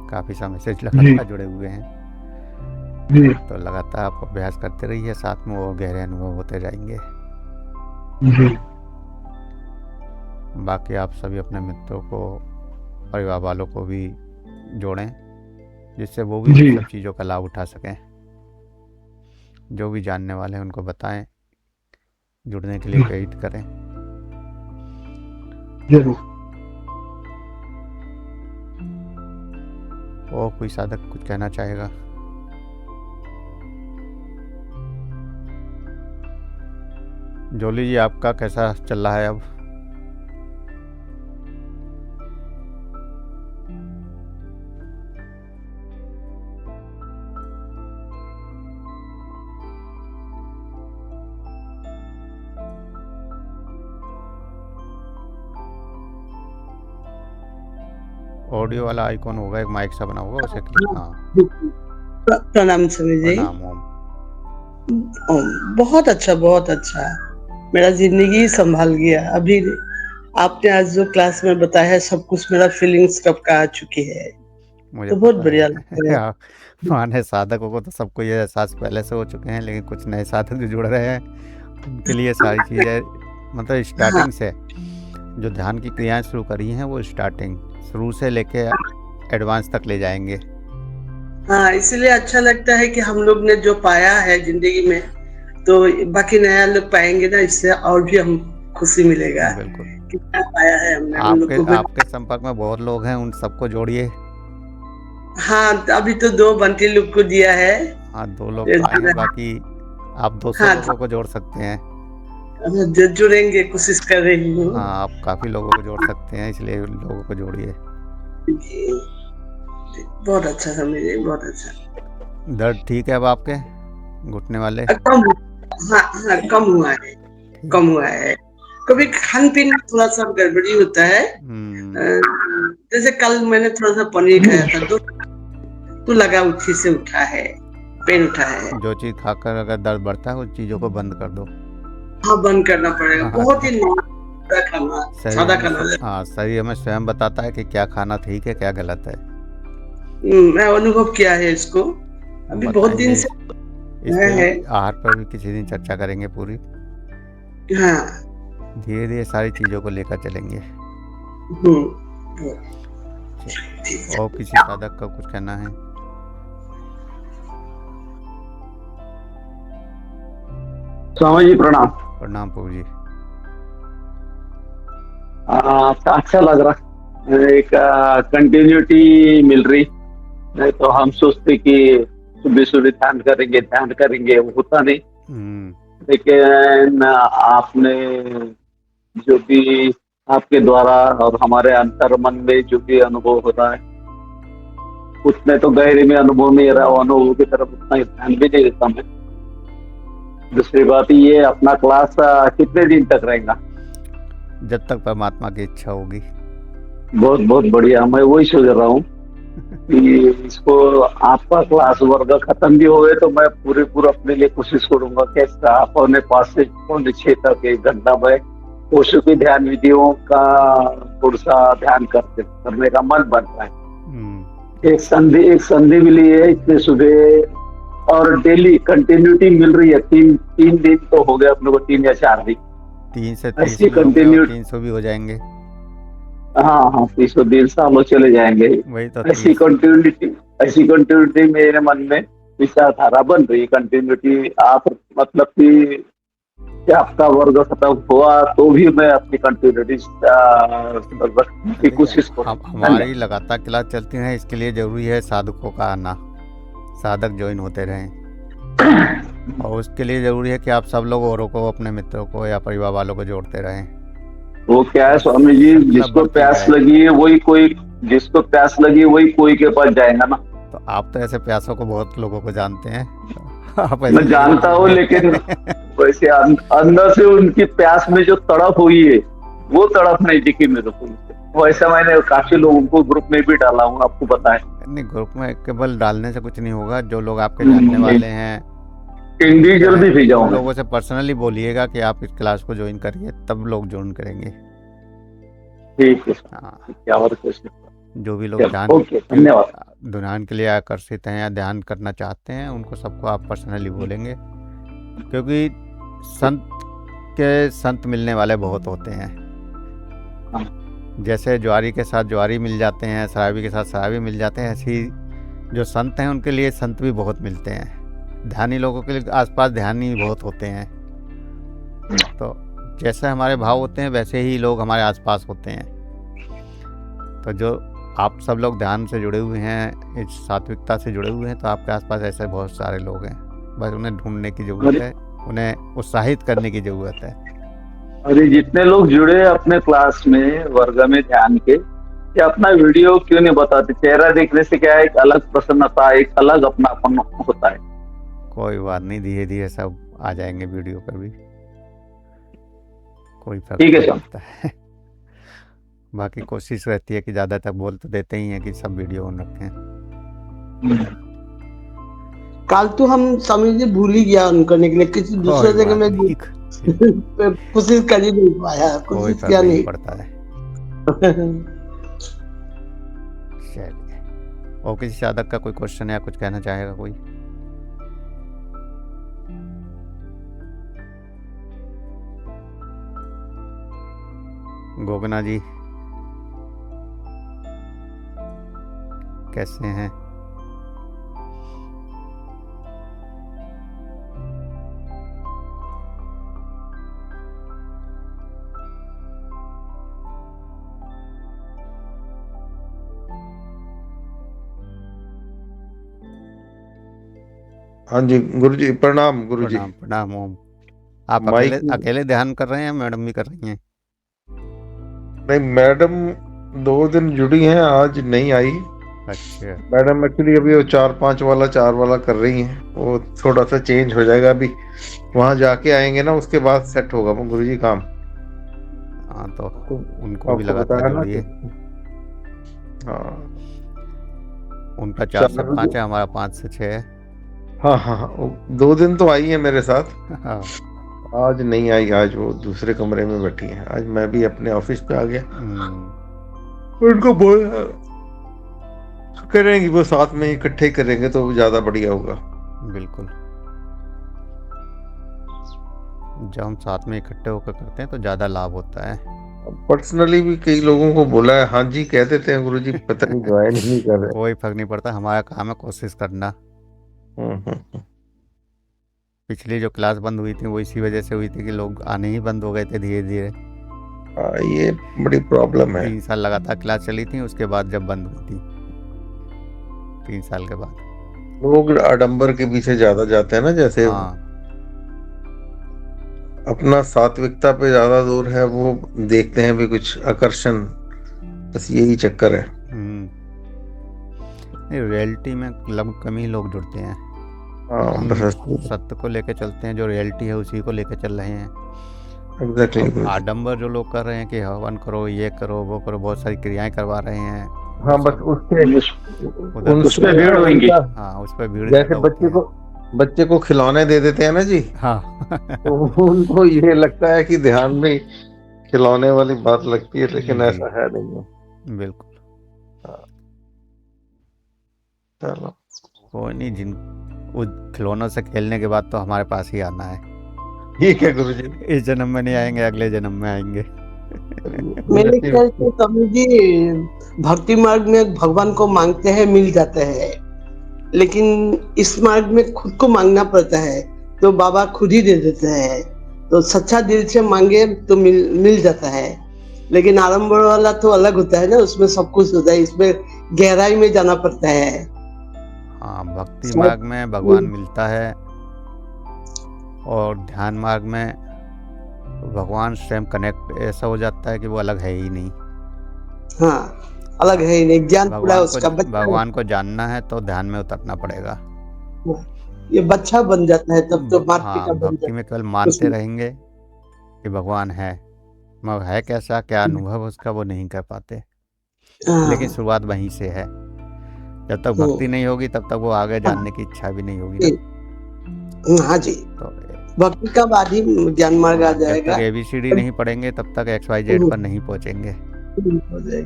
Speaker 1: काफ़ी समय से लगातार जुड़े हुए हैं।
Speaker 3: जी।
Speaker 1: तो लगातार आप अभ्यास करते रहिए, साथ में वो गहरे अनुभव होते जाएंगे।
Speaker 3: जी।
Speaker 1: बाकी आप सभी अपने मित्रों को, परिवार वालों को भी जोड़ें, जिससे वो भी इन सब चीज़ों का लाभ उठा सकें। जो भी जानने वाले हैं उनको बताएं, जुड़ने के लिए प्रेरित करें।
Speaker 3: जरूर।
Speaker 1: और कोई साधक कुछ कहना चाहेगा? जोली जी, आपका कैसा चल रहा है अब? ऑडियो वाला आइकॉन होगा, एक माइक सा बना होगा, उसे क्लिक। हाँ,
Speaker 4: प्रणाम स्वामी जी।
Speaker 1: प्रणाम।
Speaker 4: ओम। बहुत अच्छा, बहुत अच्छा। मेरा जिंदगी संभाल गया अभी। आपने आज जो क्लास में बताया है सब कुछ, मेरा फीलिंग्स कब का आ चुकी है,
Speaker 1: मुझे
Speaker 4: तो बहुत
Speaker 1: पता
Speaker 4: बढ़िया लगता है।
Speaker 1: है। पुराने साधकों को तो सबको ये एहसास पहले से हो चुके हैं, लेकिन कुछ नए साधक जो जुड़ रहे हैं उनके लिए सारी चीज़ें, मतलब स्टार्टिंग से जो ध्यान की क्रियाएं शुरू करी हैं वो स्टार्टिंग शुरू से लेके एडवांस तक ले जाएंगे।
Speaker 4: हाँ, इसलिए अच्छा लगता है कि हम लोग ने जो पाया है जिंदगी में, तो बाकी नया लोग पाएंगे ना, इससे और भी हम खुशी मिलेगा।
Speaker 1: बिल्कुल।
Speaker 4: कितना पाया है हमने, हम लोग को।
Speaker 1: आपके संपर्क में बहुत लोग हैं, उन सबको जोड़िए।
Speaker 4: हाँ, अभी तो 2 बंटी लोग को दिया है।
Speaker 1: हाँ, 2 लोग तो आए हैं, बाकी आप 200 लोगों को जोड़ सकते हैं।
Speaker 4: जुड़ेंगे, कोशिश कर रही हूँ।
Speaker 1: हाँ, आप काफ़ी लोगों को जोड़ सकते हैं, इसलिए लोगों को जोड़िए।
Speaker 4: बहुत अच्छा समझिए, बहुत अच्छा।
Speaker 1: दर्द ठीक है अब आपके घुटने वाले?
Speaker 4: कम। हाँ हाँ, कम हुआ है, कम हुआ है। कभी खान पीन में थोड़ा सा गड़बड़ी होता है। जैसे कल मैंने थोड़ा सा पनीर खाया था तो लगा उठी से उठा है। पेन उठाया है।
Speaker 1: जो चीज़ खाकर अगर दर्द बढ़ता है उस चीज़ों को बंद कर दो।
Speaker 4: हाँ, बंद करना पड़ेगा।
Speaker 1: हाँ,
Speaker 4: बहुत ही सादा खाना,
Speaker 1: शरीर
Speaker 4: सादा
Speaker 1: हमें
Speaker 4: खाना।
Speaker 1: हाँ, शरीर हमें स्वयं बताता है कि क्या खाना ठीक है, क्या गलत है।
Speaker 4: मैं अनुभव किया है इसको।
Speaker 1: हम
Speaker 4: अभी बहुत दिन
Speaker 1: बताएंगे
Speaker 4: से
Speaker 1: इस पे
Speaker 4: है।
Speaker 1: भी, आहार पर भी किसी दिन चर्चा करेंगे पूरी।
Speaker 4: हाँ।
Speaker 1: धीरे धीरे सारी चीज़ों को लेकर चलेंगे।
Speaker 4: हम्म।
Speaker 1: चलिए, और किसी साधक का कुछ कहना है?
Speaker 5: स्वामी जी प्रणाम।
Speaker 1: प्रणाम प्रभु जी।
Speaker 5: अच्छा लग रहा, एक कंटिन्यूटी मिल रही। नहीं तो हम सोचते कि सुबह सुबह ध्यान करेंगे, वो होता नहीं। लेकिन आपने जो भी आपके द्वारा और हमारे अंतर मन में जो भी अनुभव होता है, उसमें तो गहरे में अनुभव नहीं रहा, अनुभव की तरफ उतना ध्यान भी नहीं देता मैं। दूसरी बात ये, अपना क्लास कितने दिन तक रहेगा?
Speaker 1: जब तक परमात्मा की इच्छा होगी।
Speaker 5: बहुत बहुत बढ़िया। मैं वही सोच रहा हूँ कि इसको आपका क्लास वर्ग खत्म भी होए तो मैं पूरा अपने लिए कोशिश करूंगा कि 5:45 से 6:45 तक 1 घंटा में ओशो की ध्यान विधियों का थोड़ा सा ध्यान करने का मन बन रहा है। एक संधि मिली है इतने सुबह, और डेली कंटिन्यूटी मिल रही है। तीन दिन तो हो गए अपने को, 3 या 4 दिन।
Speaker 1: 3 से 30
Speaker 5: ऐसी
Speaker 1: भी होंगे और
Speaker 5: कंटिन्यू
Speaker 1: 300 भी हो जाएंगे।
Speaker 5: हाँ, 300 सालों चले जाएंगे।
Speaker 1: वही तो
Speaker 5: ऐसी कंटिन्यूटी मेरे मन में विचारधारा बन रही। कंटिन्यूटी आप मतलब कि आपका वर्ग खत्म हुआ तो भी मैं अपनी कंटिन्यूटी की कोशिश करूँ।
Speaker 1: हमारी लगातार क्लास चलती है, इसके लिए जरूरी है साधकों का आना, साधक ज्वाइन होते रहें। और उसके लिए जरूरी है कि आप सब लोग औरों को, अपने मित्रों को या परिवार वालों को जोड़ते रहें।
Speaker 5: वो क्या है स्वामी जी, जिसको प्यास लगी है वही कोई के पास जाएगा ना।
Speaker 1: तो आप तो ऐसे प्यासों को बहुत लोगों को जानते हैं। आप
Speaker 5: मैं जानता हूँ, लेकिन वैसे अंदर से उनकी प्यास में जो तड़प हुई है वो तड़प नहीं दिखी मेरे को। वैसे मैंने काफी लोगों को ग्रुप में भी डाला हूँ, आपको पता है।
Speaker 1: नहीं, ग्रुप में केवल डालने से कुछ नहीं होगा। जो लोग आपके जानने वाले हैं,
Speaker 5: इंडिविजुअल भी भेजाऊंगा।
Speaker 1: लोगों से पर्सनली बोलिएगा कि आप इस क्लास को ज्वाइन करिए, तब लोग ज्वाइन करेंगे।
Speaker 5: ठीक है।
Speaker 1: हाँ,
Speaker 5: क्या और कुछ
Speaker 1: जो भी लोग ध्यान के लिए आकर्षित हैं या ध्यान करना चाहते हैं, उनको सबको आप पर्सनली बोलेंगे। क्योंकि संत मिलने वाले बहुत होते हैं। जैसे ज्वारी के साथ ज्वारी मिल जाते हैं, शराबी के साथ शराबी मिल जाते हैं, ऐसे ही जो संत हैं उनके लिए संत भी बहुत मिलते हैं। ध्यानी लोगों के लिए आसपास ध्यानी बहुत होते हैं। तो जैसे हमारे भाव होते हैं वैसे ही लोग हमारे आसपास होते हैं। तो जो आप सब लोग ध्यान से जुड़े हुए हैं, इस सात्विकता से जुड़े हुए हैं, तो आपके आसपास ऐसे बहुत सारे लोग हैं। बस उन्हें ढूंढने की ज़रूरत है, उन्हें उत्साहित करने की ज़रूरत है।
Speaker 5: अरे जितने लोग जुड़े अपने क्लास में, वर्ग में ध्यान के, कि अपना वीडियो क्यों नहीं बताते? चेहरा देखने से क्या है, एक अलग प्रसन्नता, एक अलग अपनापन होता है।
Speaker 1: कोई बात नहीं, धीरे धीरे सब आ जाएंगे वीडियो पर भी, कोई फर्क नहीं पड़ता है। बाकी कोशिश रहती है कि ज़्यादा तक बोल तो देते ही हैं कि सब वीडियो ऑन रखें।
Speaker 4: कल तो हम स्वामी जी भूल ही गया ऑन करने के लिए, किसी दूसरे जगह में कोशिश कर ही नहीं पाया, कोशिश किया नहीं
Speaker 1: पड़ता है। चलिए, और किसी साधक का कोई क्वेश्चन या कुछ कहना चाहेगा कोई? गोगना जी कैसे हैं?
Speaker 6: हाँ जी गुरु जी, प्रणाम गुरु जी।
Speaker 1: प्रणाम ओम। आप अकेले ध्यान कर रहे हैं, मैडम भी कर रही हैं?
Speaker 6: नहीं, मैडम 2 दिन जुड़ी हैं, आज नहीं आई।
Speaker 1: अच्छा।
Speaker 6: मैडम एक्चुअली अभी वो 4 वाला कर रही हैं, वो थोड़ा सा चेंज हो जाएगा। अभी वहां जाके आएंगे ना, उसके बाद सेट होगा वो गुरु जी काम।
Speaker 1: हाँ, तो उनको भी लगातार जोड़िए।
Speaker 6: हाँ,
Speaker 1: उनका 4 से 5 है, हमारा 5 से 6 है।
Speaker 6: हाँ हाँ हाँ, वो 2 दिन तो आई है मेरे साथ।
Speaker 1: हाँ।
Speaker 6: आज नहीं आई, आज वो दूसरे कमरे में बैठी है। आज मैं भी अपने ऑफिस पे आ गया। उनको बोला करेंगे, वो साथ में इकट्ठे ही करेंगे तो ज्यादा बढ़िया होगा।
Speaker 1: बिल्कुल, जब हम साथ में इकट्ठे होकर करते हैं तो ज़्यादा लाभ होता है।
Speaker 6: पर्सनली भी कई लोगों को बोला है, हाँ जी कह देते हैं गुरुजी, पता नहीं ज्वाइन ही नहीं कर रहे।
Speaker 1: कोई फर्क नहीं पड़ता, हमारा काम है कोशिश करना।
Speaker 6: हम्म।
Speaker 1: पिछली जो क्लास बंद हुई थी वो इसी वजह से हुई थी कि लोग आने ही बंद हो गए थे धीरे धीरे।
Speaker 6: ये बड़ी प्रॉब्लम है।
Speaker 1: 3 साल लगातार क्लास चली थी, उसके बाद जब बंद हुई थी 3 साल के बाद।
Speaker 6: लोग आडंबर के पीछे ज्यादा जाते हैं ना, जैसे
Speaker 1: हाँ,
Speaker 6: अपना सात्विकता पे ज्यादा जोर है, वो देखते हैं भी कुछ आकर्षण, बस यही चक्कर है।
Speaker 1: रियलिटी में लगभग कम ही लोग जुड़ते हैं।
Speaker 6: हाँ
Speaker 1: हम
Speaker 6: बस
Speaker 1: सत्य को लेकर चलते हैं, जो रियलिटी है उसी को लेकर चल रहे हैं।
Speaker 6: एग्जैक्टली
Speaker 1: अब
Speaker 6: गुरुजी।
Speaker 1: आडंबर जो लोग कर रहे हैं कि हवन करो, ये करो, वो करो, बहुत सारी क्रियाएं करवा रहे हैं।
Speaker 6: हाँ बस उसके
Speaker 1: उधर
Speaker 6: उनसे
Speaker 5: भीड़ होंगी।
Speaker 1: हाँ, उस पर भीड़
Speaker 6: जैसे
Speaker 1: ज़्यादा होती है।
Speaker 6: बच्चे को खिलौने दे देते हैं ना जी,
Speaker 1: हाँ
Speaker 6: तो उनको ये लगता है कि ध्यान में खिलौने वाली बात लगती है, लेकिन
Speaker 1: जी,
Speaker 6: ऐसा है नहीं है।
Speaker 1: बिल्कुल।
Speaker 6: चलो
Speaker 1: कोई नहीं, जिन उस खिलौनों से खेलने के बाद तो हमारे पास ही आना है।
Speaker 6: ठीक है गुरुजी।
Speaker 1: इस जन्म में नहीं आएंगे, अगले जन्म में आएंगे।
Speaker 4: मेरे ख्याल से स्वामी जी भक्ति मार्ग में भगवान को मांगते हैं मिल जाते हैं, लेकिन इस मार्ग में खुद को मांगना पड़ता है तो बाबा खुद ही दे देते हैं। तो सच्चा दिल से मांगे तो मिल जाता है, लेकिन आडंबर वाला तो अलग होता है ना, उसमें सब कुछ होता है, इसमें गहराई में जाना पड़ता है।
Speaker 1: हाँ, भक्ति मार्ग में भगवान मिलता है और ध्यान मार्ग में भगवान स्वयं कनेक्ट ऐसा हो जाता है कि वो अलग है ही नहीं।
Speaker 4: हाँ, अलग है ही नहीं, ज्ञान पूरा उसका
Speaker 1: भगवान को जानना है तो ध्यान में उतरना पड़ेगा।
Speaker 4: ये बच्चा बन जाता है तब तो मार्केट का बन
Speaker 1: भक्ति
Speaker 4: जाता
Speaker 1: में केवल मानते रहेंगे कि भगवान है, मगर है कैसा, क्या अनुभव उसका, वो नहीं कर पाते।
Speaker 4: है।
Speaker 1: लेकिन शुरुआत वहीं से है। जब तक भक्ति नहीं होगी तब तक वो आगे जानने की इच्छा भी नहीं होगी ना।
Speaker 4: हाँ जी,
Speaker 1: तो
Speaker 4: भक्ति का बाद ही ज्ञान मार्ग आ
Speaker 1: जब
Speaker 4: जाएगा।
Speaker 1: तक ABCD नहीं पढ़ेंगे तब तक XYZ पर नहीं पहुंचेंगे।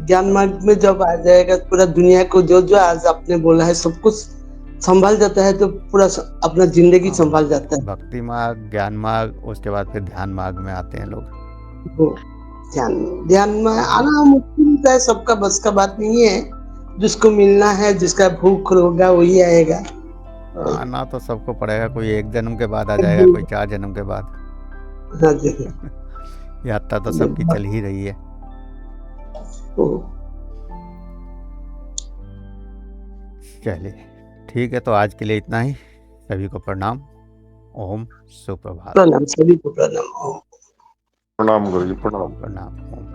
Speaker 4: ज्ञान मार्ग में जब आ जाएगा पूरा दुनिया को जो जो आज आपने बोला है सब कुछ संभाल जाता है, तो पूरा अपना जिंदगी संभाल जाता है।
Speaker 1: भक्ति मार्ग, ज्ञान मार्ग, उसके बाद फिर ध्यान मार्ग में आते हैं लोग।
Speaker 4: ध्यान में आना मुश्किल है, सबका बस का बात नहीं है। जिसको मिलना है, जिसका भूख होगा वही आएगा।
Speaker 1: आना तो सबको पड़ेगा, कोई 1 जन्म के बाद आ जाएगा, कोई 4 जन्म के बाद।
Speaker 4: हाँ जी।
Speaker 1: यात्रा तो सबकी चल ही रही है। चलिए ठीक है, तो आज के लिए इतना ही। सभी को प्रणाम। ओम सुप्रभात।
Speaker 4: प्रणाम, सभी को प्रणाम।
Speaker 6: प्रणाम गुरुजी, प्रणाम।
Speaker 1: प्रणाम। ओम।